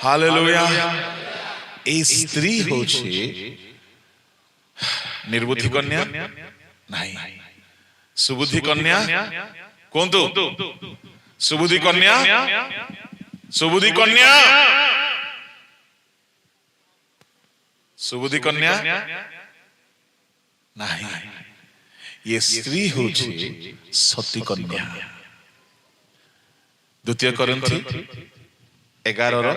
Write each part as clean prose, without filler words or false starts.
Hallelujah. ए स्त्री होछे निर्बुद्धि कन्या नहीं, सुबुद्धि कन्या कोंतु सुबुद्धि कन्या, सुबुद्धि कन्या, सुबुद्धि कन्या नहीं, ये स्त्री होछे सती कन्या। द्वितीय कोरिन्थी 11:1।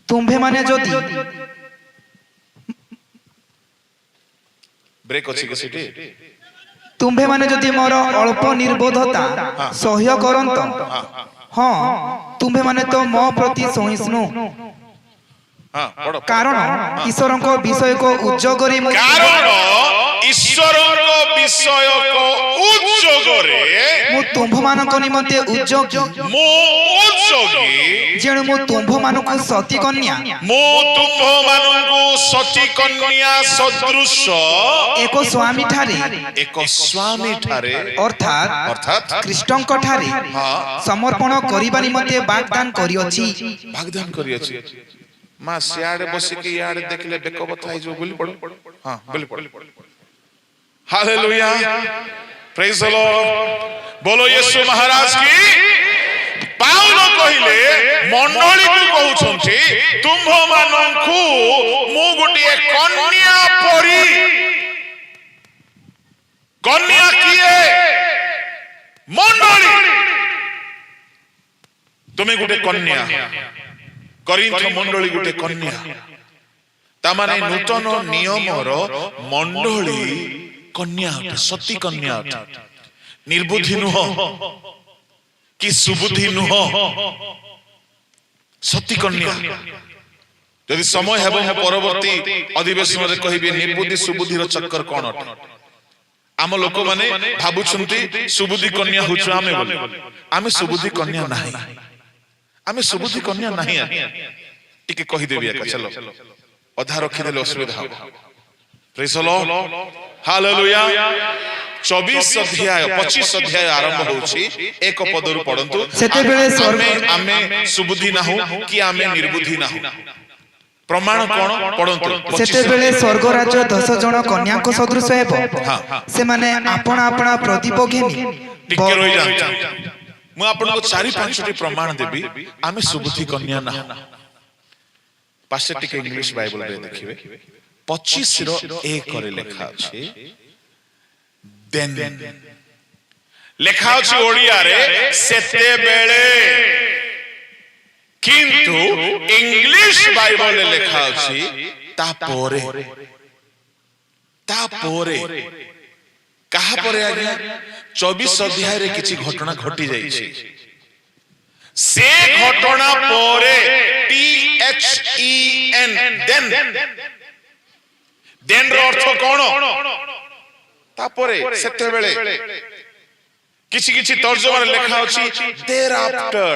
तुम्भे माने जदि ब्रेक अछि के सिटी तुम्भे माने जदि मोर अल्प निर्बोधता सह्य करंत, हां तुम्भे माने तो मो प्रति सहिष्णु, कारण ईश्वर को विषय को उज्जगरे, कारण ईश्वर को विषय को उज्जगरे मु तुम्भ मानक निमंते उज्जगी, मो उज्जगी जेणु मु तुम्भ मानक सती कन्या, मो तुम्भ मानक सती कन्या सदृश एको स्वामी ठारे, एक स्वामी ठारे अर्थात कृष्णक ठारे समर्पण करिबा निमंते वाग्दान करियछि, वाग्दान करियछि। मां सियाड़े बसी के याड़े देखले बेक बथाई जो बोली पड़ो, हां बोली पड़ो। हालेलुया, प्रेज द लॉर्ड, बोलो यीशु महाराज की। पाउल कहिले मंडली को कहउछंती तुम्भ माननकु मु गुटिए कन्या परी, कन्या किए मंडली, तुमे गुटे कन्या, करिन्थ मंडली गुटे कन्या, तामाने नूतन नियमर मंडली कन्या अटे, सती कन्या अटे, निर्बुद्धि नुह कि सुबुद्धि नुह, सती कन्या। यदि समय हेबो मो परवर्ती अधिवेशन रे कहिबे निर्बुद्धि सुबुद्धि रो चक्कर कोन अटे। आम लोक माने भाबुछंती सुबुद्धि कन्या होछु आमे बोली, आमे सुबुद्धि कन्या नाही, आमे सुबुद्धि कन्या नाही। टिके कहि देबी एका, चलो अधा रखि देले असुविधा हो। Praise the Lord, hallelujah. 24 अध्याय 25 अध्याय आरंभ होछि, एक पदरु पढंतु। सेते बेले आमे सुबुद्धि नाहु कि आमे निर्बुद्धि नाहु, प्रमाण कोन पढंतु। सेते बेले स्वर्ग राज्य 10 जण कन्या को सदृश हेबो, से माने आपण आपण प्रदीप घेनी टिके रहि जांता। मु आपन को 4-5टी प्रमाण देबी, आमे सुबुद्धि कन्या ना। पासे टिके इंग्लिश बाइबल रे देखिबे 25:1 करे लेखा अछि, देन लेखा अछि ओडिया रे सेते बेले, किंतु इंग्लिश बाइबल रे लेखा अछि तापोरे। तापोरे कहा परे आज्ञा 24 अध्याय रे किछि घटना घटी जाई छी, से घटना परे THEN देन रो अर्थ कोन, तापरे सेते बेले। किछि किछि तर्जुमा रे लेखा अछि देयर आफ्टर।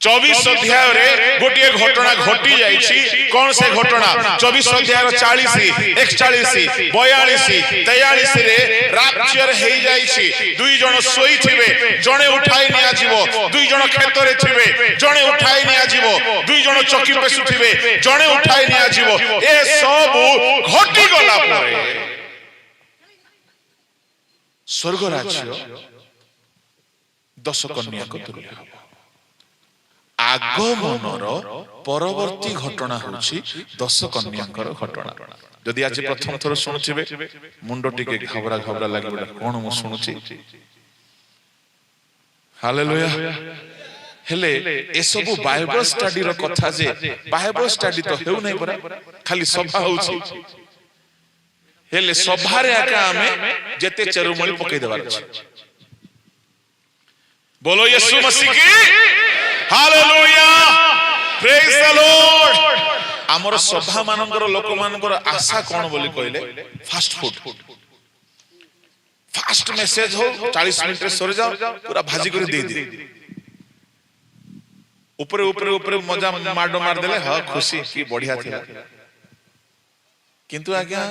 24 अध्याय रे गोटिए घटना घटी जाई छी, कोन से घटना? 24 अध्याय 40, 41, 42, 43 रे राप्चर हेई जाई छी। दुई जण सोई थिबे, जणे उठाई निया जीवो, दुई जण खेत रे थिबे, जणे उठाई निया जीवो, दुई जण चौकी पे सुथिबे, जणे उठाई निया जीवो। ए सब घटी गला परे स्वर्ग राज्य 10 कन्या को तुल्य हबो। आगमनर परवर्ती घटना होछि 10 कन्याकर घटना। यदि आज प्रथम थर सुनुथिबे मुंडो टिके घबरा घबरा लागिबो, कोन मु सुनुछि। हालेलुया। हेले ए सब बाइबल स्टडी रो कथा जे बाइबल स्टडी तो हेउ नै परा, खाली सभा होछि। हेले सभा रे आका हमें जेते चरुमळी पकई देबार छै। बोलो यीशु मसीह की। Hallelujah, praise the Lord. हमर सभा मानकर लोक मानकर आशा कोन बोली कहले, फास्ट फूड, फास्ट मेसेज हो, 40 मिनिट रे सर जाओ, पूरा भाजी कर दे दे, ऊपर ऊपर ऊपर मजा माडो मार देले, हां खुशी की बढ़िया थिला। किंतु आज्ञा